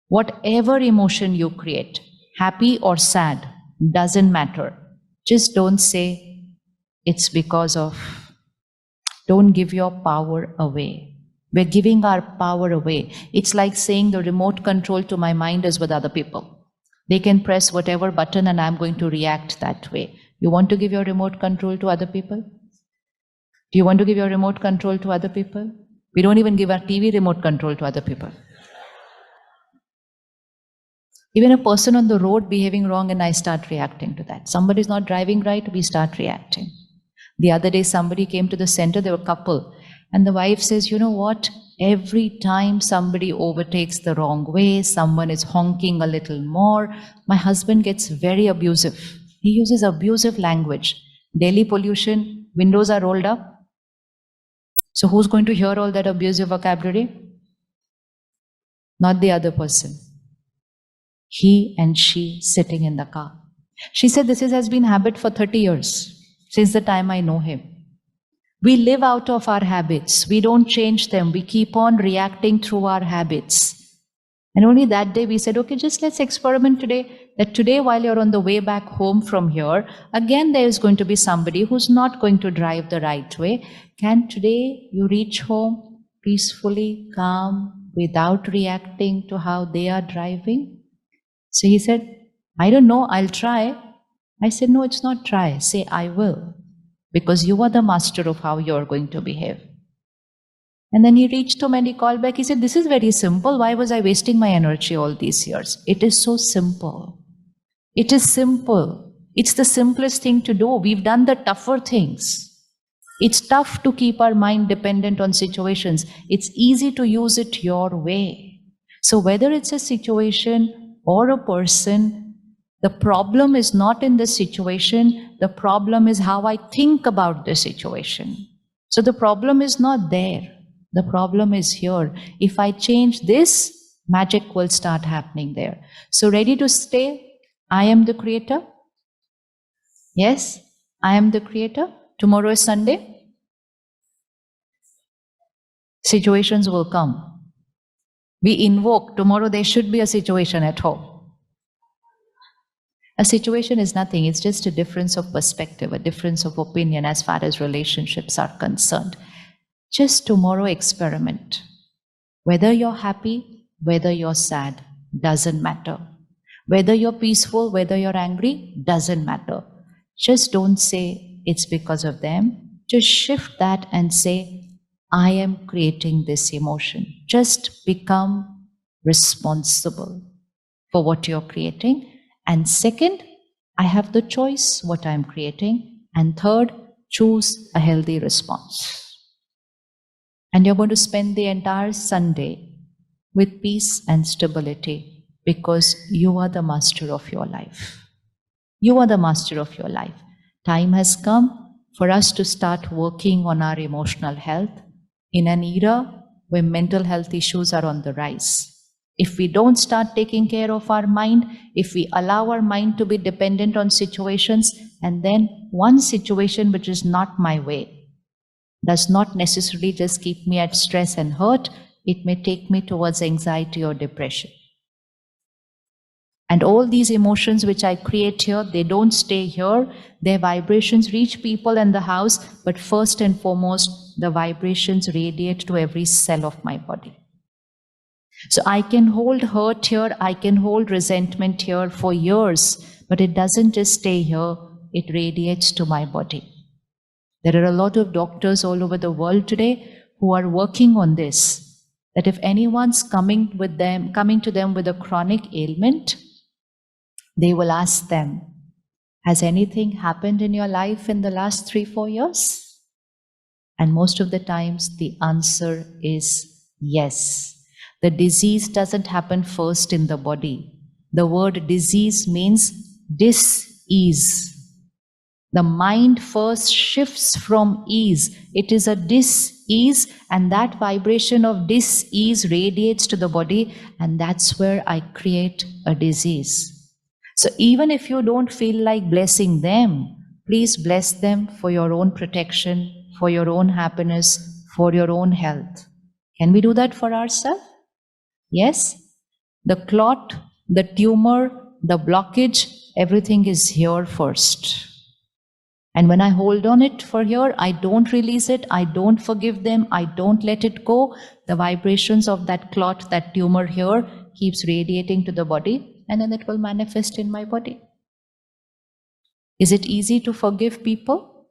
Whatever emotion you create, happy or sad, doesn't matter. Just don't say it's because of, don't give your power away. We're giving our power away. It's like saying the remote control to my mind is with other people. They can press whatever button and I'm going to react that way. You want to give your remote control to other people? Do you want to give your remote control to other people? We don't even give our TV remote control to other people. Even a person on the road behaving wrong and I start reacting to that. Somebody's not driving right, we start reacting. The other day somebody came to the center, they were a couple, and the wife says, you know what, every time somebody overtakes the wrong way, someone is honking a little more, my husband gets very abusive. He uses abusive language. Delhi pollution, windows are rolled up. So who's going to hear all that abusive vocabulary? Not the other person. He and she sitting in the car. She said this has been habit for 30 years, since the time I know him. We live out of our habits. We don't change them. We keep on reacting through our habits. And only that day we said, okay, just let's experiment today. That today while you're on the way back home from here, again there is going to be somebody who's not going to drive the right way. Can today you reach home peacefully, calm, without reacting to how they are driving? So he said, I don't know, I'll try. I said, no, it's not try. Say, I will. Because you are the master of how you're going to behave. And then he reached home and he called back. He said, this is very simple. Why was I wasting my energy all these years? It is so simple. It is simple. It's the simplest thing to do. We've done the tougher things. It's tough to keep our mind dependent on situations. It's easy to use it your way. So whether it's a situation or a person, the problem is not in the situation. The problem is how I think about the situation. So the problem is not there. The problem is here. If I change this, magic will start happening there. So ready to stay? I am the creator. Yes, I am the creator. Tomorrow is Sunday. Situations will come. We invoke, tomorrow there should be a situation at home. A situation is nothing, it's just a difference of perspective, a difference of opinion as far as relationships are concerned. Just tomorrow experiment. Whether you're happy, whether you're sad, doesn't matter. Whether you're peaceful, whether you're angry, doesn't matter. Just don't say it's because of them. Just shift that and say, I am creating this emotion. Just become responsible for what you're creating. And second, I have the choice what I'm creating. And third, choose a healthy response. And you're going to spend the entire Sunday with peace and stability because you are the master of your life. You are the master of your life. Time has come for us to start working on our emotional health in an era where mental health issues are on the rise. If we don't start taking care of our mind, if we allow our mind to be dependent on situations, and then one situation which is not my way does not necessarily just keep me at stress and hurt, it may take me towards anxiety or depression. And all these emotions which I create here, they don't stay here. Their vibrations reach people in the house, but first and foremost, the vibrations radiate to every cell of my body. So I can hold hurt here, I can hold resentment here for years, but it doesn't just stay here, it radiates to my body. There are a lot of doctors all over the world today who are working on this, that if anyone's coming to them with a chronic ailment, they will ask them, has anything happened in your life in the last 3-4 years? And most of the times the answer is yes. The disease doesn't happen first in the body. The word disease means dis-ease. The mind first shifts from ease. It is a dis-ease, and that vibration of dis-ease radiates to the body, and that's where I create a disease. So even if you don't feel like blessing them, please bless them for your own protection, for your own happiness, for your own health. Can we do that for ourselves? Yes? The clot, the tumor, the blockage, everything is here first. And when I hold on it for here, I don't release it, I don't forgive them, I don't let it go, the vibrations of that clot, that tumor here keeps radiating to the body, and then it will manifest in my body. Is it easy to forgive people?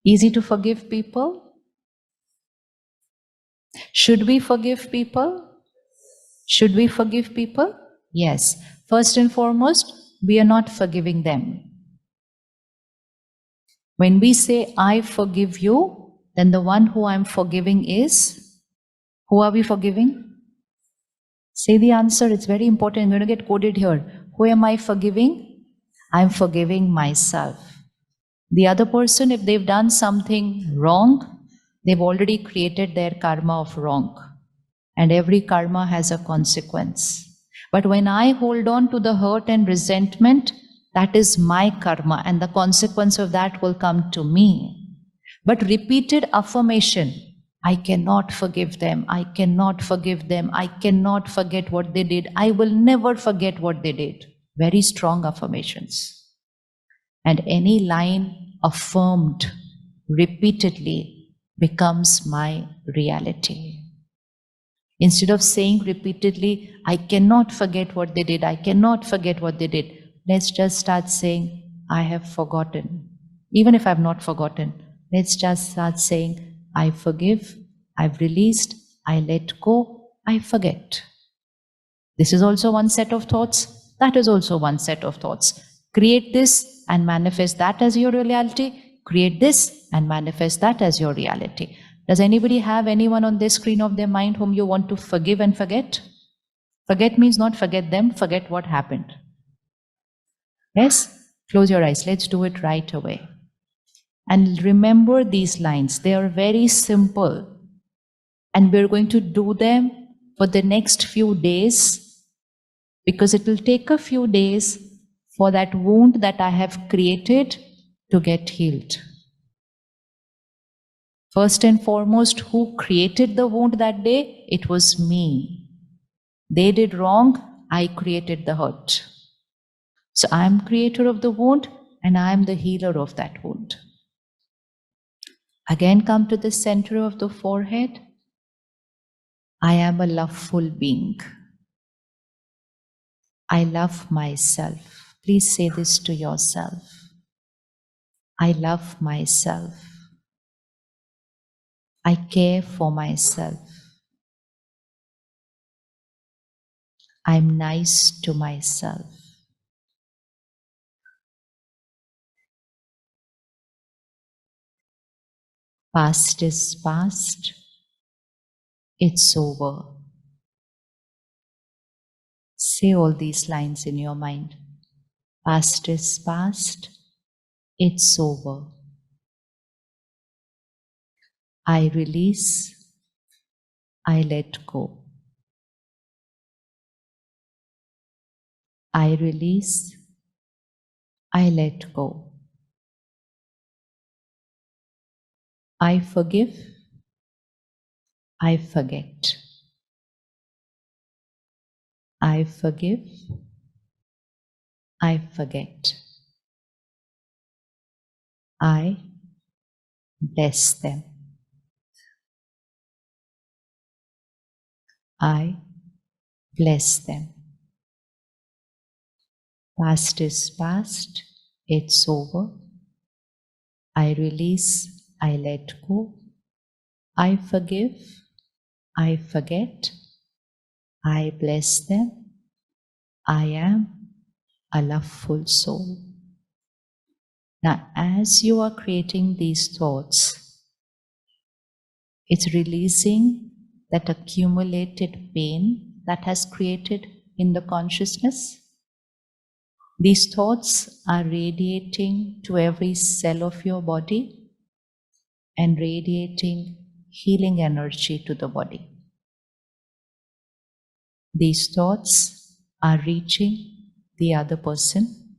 Easy to forgive people? Should we forgive people? Should we forgive people? Yes. First and foremost, we are not forgiving them. When we say, I forgive you, then the one who I'm forgiving is, who are we forgiving? Say the answer, it's very important. I'm going to get coded here. Who am I forgiving? I'm forgiving myself. The other person, if they've done something wrong, they've already created their karma of wrong. And every karma has a consequence. But when I hold on to the hurt and resentment, that is my karma, and the consequence of that will come to me. But repeated affirmation, I cannot forgive them, I cannot forgive them, I cannot forget what they did, I will never forget what they did. Very strong affirmations. And any line affirmed repeatedly becomes my reality. Instead of saying repeatedly, I cannot forget what they did, I cannot forget what they did, let's just start saying, I have forgotten. Even if I've not forgotten, let's just start saying, I forgive, I've released, I let go, I forget. This is also one set of thoughts, that is also one set of thoughts. Create this and manifest that as your reality. Create this and manifest that as your reality. Does anybody have anyone on this screen of their mind whom you want to forgive and forget? Forget means not forget them, forget what happened. Yes? Close your eyes. Let's do it right away. And remember these lines. They are very simple. And we're going to do them for the next few days, because it will take a few days for that wound that I have created to get healed. First and foremost, who created the wound that day? It was me. They did wrong, I created the hurt. So I am creator of the wound and I am the healer of that wound. Again, come to the center of the forehead. I am a loveful being. I love myself. Please say this to yourself. I love myself. I care for myself. I'm nice to myself. Past is past. It's over. Say all these lines in your mind. Past is past. It's over. I release. I let go. I release. I let go. I forgive. I forget. I forgive. I forget. I bless them. I bless them. Past is past. It's over. I release. I let go. I forgive. I forget. I bless them. I am a loveful soul. Now, as you are creating these thoughts, it's releasing that accumulated pain that has created in the consciousness. These thoughts are radiating to every cell of your body and radiating healing energy to the body. These thoughts are reaching the other person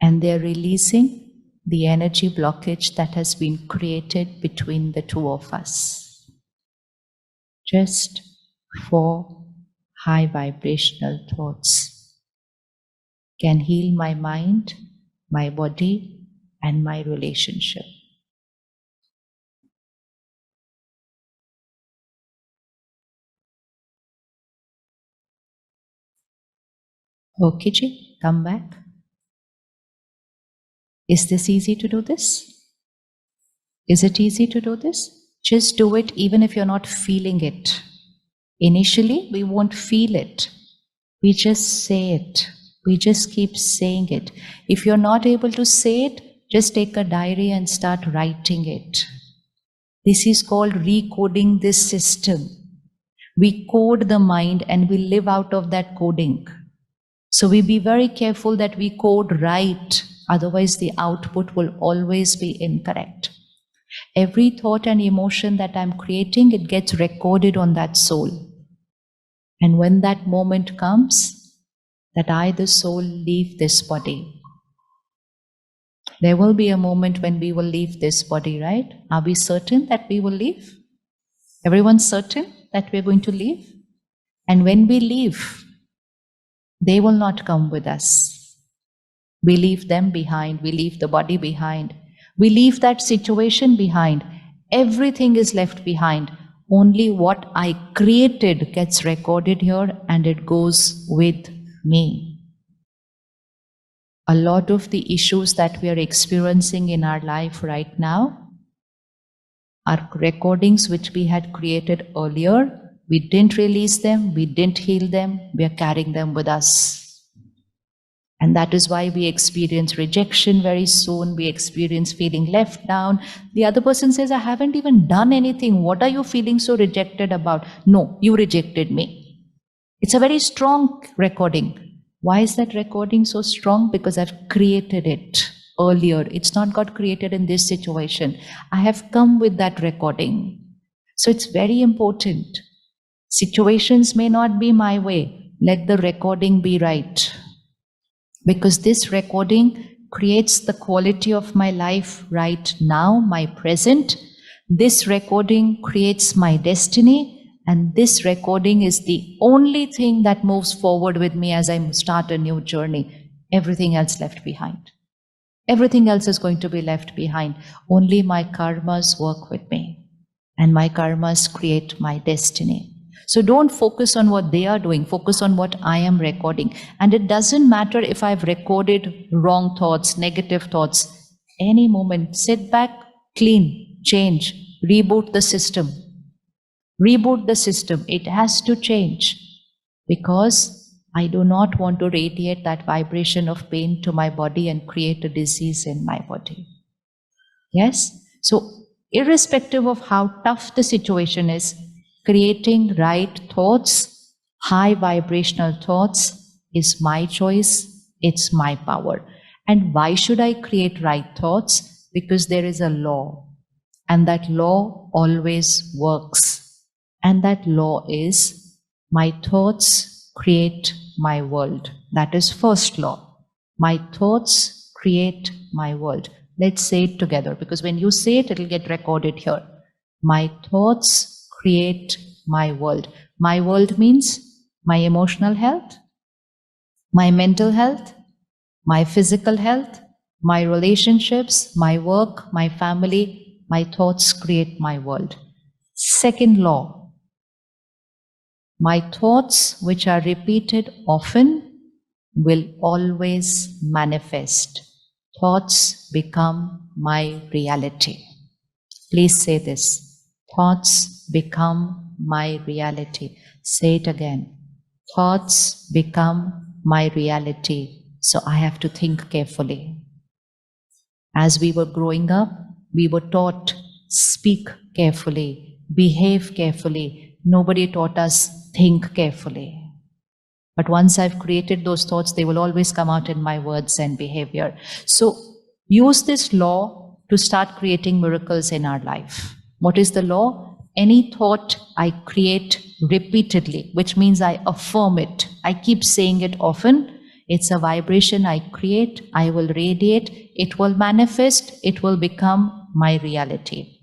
and they're releasing the energy blockage that has been created between the two of us. Just 4 high vibrational thoughts can heal my mind, my body, and my relationship. Okay, ji, come back. Is this easy to do this? Is it easy to do this? Just do it even if you're not feeling it. Initially, we won't feel it. We just say it. We just keep saying it. If you're not able to say it, just take a diary and start writing it. This is called recoding this system. We code the mind and we live out of that coding. So we be very careful that we code right, otherwise the output will always be incorrect. Every thought and emotion that I'm creating, it gets recorded on that soul. And when that moment comes, that I, the soul, leave this body. There will be a moment when we will leave this body, right? Are we certain that we will leave? Everyone's certain that we're going to leave? And when we leave, they will not come with us. We leave them behind. We leave the body behind. We leave that situation behind. Everything is left behind. Only what I created gets recorded here and it goes with me. A lot of the issues that we are experiencing in our life right now are recordings which we had created earlier. We didn't release them, we didn't heal them, we are carrying them with us. And that is why we experience rejection very soon, we experience feeling left down. The other person says, I haven't even done anything. What are you feeling so rejected about? No, you rejected me. It's a very strong recording. Why is that recording so strong? Because I've created it earlier. It's not got created in this situation. I have come with that recording. So it's very important. Situations may not be my way. Let the recording be right. Because this recording creates the quality of my life right now, my present. This recording creates my destiny. And this recording is the only thing that moves forward with me as I start a new journey. Everything else left behind. Everything else is going to be left behind. Only my karmas work with me. And my karmas create my destiny. So don't focus on what they are doing, focus on what I am recording. And it doesn't matter if I've recorded wrong thoughts, negative thoughts. Any moment, sit back, clean, change, reboot the system. Reboot the system. It has to change because I do not want to radiate that vibration of pain to my body and create a disease in my body. Yes? So irrespective of how tough the situation is, creating right thoughts, high vibrational thoughts is my choice, it's my power. And why should I create right thoughts? Because there is a law, and that law always works. And that law is, my thoughts create my world. That is first law. My thoughts create my world. Let's say it together, because when you say it, it'll get recorded here. My thoughts create my world. My world means my emotional health, my mental health, my physical health, my relationships, my work, my family. My thoughts create my world. Second law, my thoughts which are repeated often will always manifest. Thoughts become my reality. Please say this. Thoughts become my reality. Say it again. Thoughts become my reality. So I have to think carefully. As we were growing up, we were taught, speak carefully, behave carefully. Nobody taught us, think carefully. But once I've created those thoughts, they will always come out in my words and behavior. So use this law to start creating miracles in our life. What is the law? Any thought I create repeatedly, which means I affirm it. I keep saying it often. It's a vibration I create, I will radiate, it will manifest, it will become my reality.